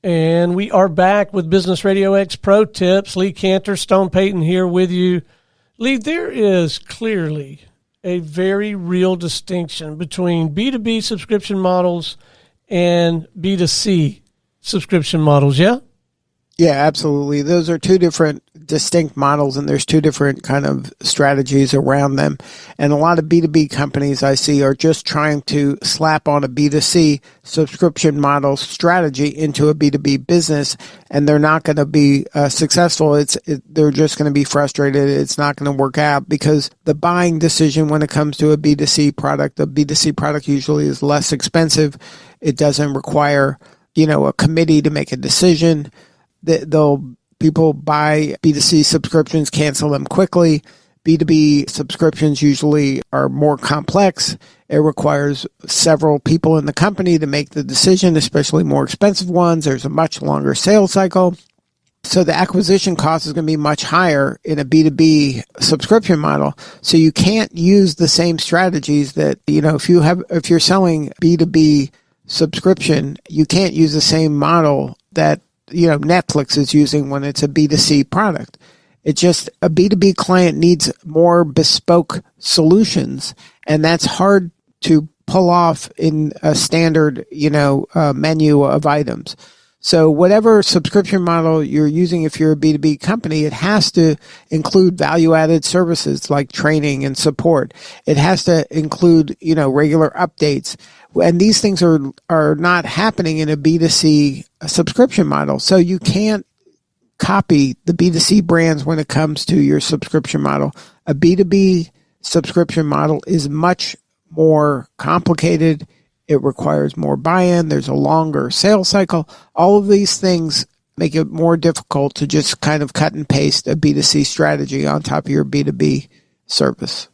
And we are back with Business RadioX Pro Tips. Lee Kantor, Stone Payton here with you. Lee, there is clearly a very real distinction between B2B subscription models and B2C subscription models, yeah? Yeah, absolutely. Those are two different distinct models, and there's two different kind of strategies around them. And a lot of B2B companies I see are just trying to slap on a B2C subscription model strategy into a B2B business, and they're not going to be successful. They're just going to be frustrated. It's not going to work out because the buying decision when it comes to a B2C product, the B2C product usually is less expensive. It doesn't require, a committee to make a decision. People buy B2C subscriptions, cancel them quickly. B2B subscriptions usually are more complex. It requires several people in the company to make the decision, especially more expensive ones. There's a much longer sales cycle. So the acquisition cost is going to be much higher in a B2B subscription model. So you can't use the same strategies that, if you're selling B2B subscription, you can't use the same model that Netflix is using when it's a B2C product. It's just a B2B client needs more bespoke solutions, and that's hard to pull off in a standard, menu of items. So whatever subscription model you're using, if you're a B2B company, it has to include value-added services like training and support. It has to include, regular updates. And these things are not happening in a B2C subscription model. So you can't copy the B2C brands when it comes to your subscription model. A B2B subscription model is much more complicated. It requires more buy-in. There's a longer sales cycle. All of these things make it more difficult to just kind of cut and paste a B2C strategy on top of your B2B service.